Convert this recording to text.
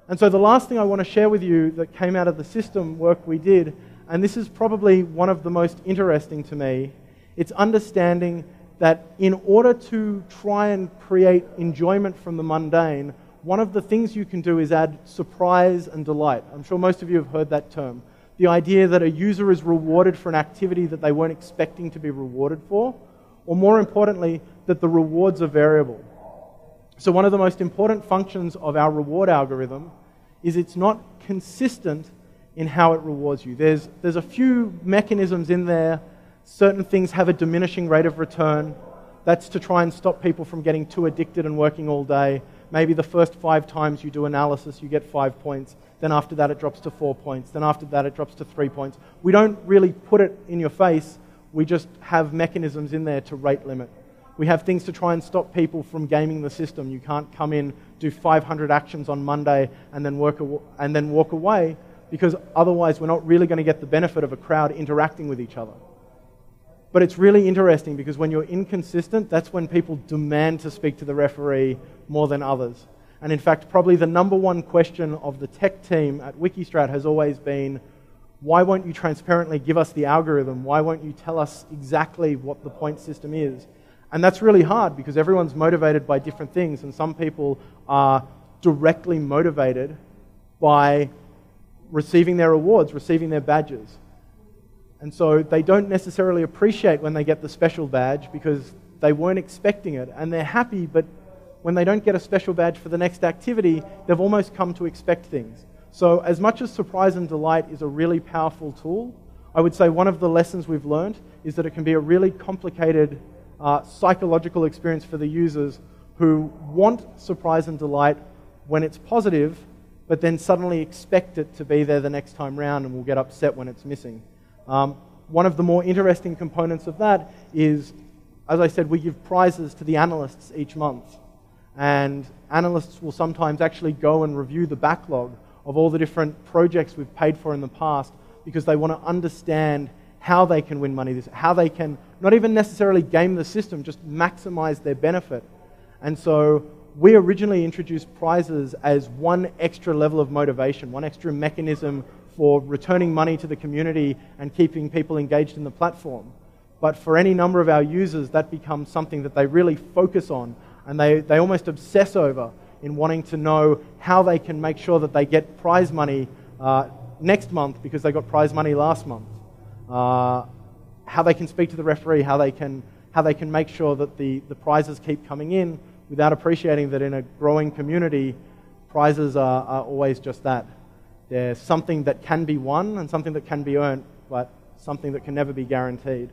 And so the last thing I want to share with you that came out of the system work we did, and this is probably one of the most interesting to me, it's understanding that in order to try and create enjoyment from the mundane, one of the things you can do is add surprise and delight. I'm sure most of you have heard that term. The idea that a user is rewarded for an activity that they weren't expecting to be rewarded for, or more importantly, that the rewards are variable. So one of the most important functions of our reward algorithm is it's not consistent in how it rewards you. There's a few mechanisms in there. Certain things have a diminishing rate of return. That's to try and stop people from getting too addicted and working all day. Maybe the first 5 times you do analysis, you get 5 points. Then after that, it drops to 4 points. Then after that, it drops to 3 points. We don't really put it in your face. We just have mechanisms in there to rate limit. We have things to try and stop people from gaming the system. You can't come in, do 500 actions on Monday, and then walk away, because otherwise we're not really going to get the benefit of a crowd interacting with each other. But it's really interesting because when you're inconsistent, that's when people demand to speak to the referee more than others. And in fact, probably the number one question of the tech team at Wikistrat has always been, why won't you transparently give us the algorithm? Why won't you tell us exactly what the point system is? And that's really hard because everyone's motivated by different things, and some people are directly motivated by receiving their awards, receiving their badges. And so they don't necessarily appreciate when they get the special badge because they weren't expecting it, and they're happy, but when they don't get a special badge for the next activity, they've almost come to expect things. So as much as surprise and delight is a really powerful tool, I would say one of the lessons we've learned is that it can be a really complicated psychological experience for the users who want surprise and delight when it's positive, but then suddenly expect it to be there the next time round and will get upset when it's missing. One of the more interesting components of that is, as I said, we give prizes to the analysts each month. And analysts will sometimes actually go and review the backlog of all the different projects we've paid for in the past because they want to understand how they can win money, how they can not even necessarily game the system, just maximize their benefit. And so we originally introduced prizes as one extra level of motivation, one extra mechanism for returning money to the community and keeping people engaged in the platform. But for any number of our users, that becomes something that they really focus on, and they almost obsess over in wanting to know how they can make sure that they get prize money next month because they got prize money last month. How they can speak to the referee, how they can make sure that the prizes keep coming in without appreciating that in a growing community, prizes are always just that. They're something that can be won and something that can be earned, but something that can never be guaranteed.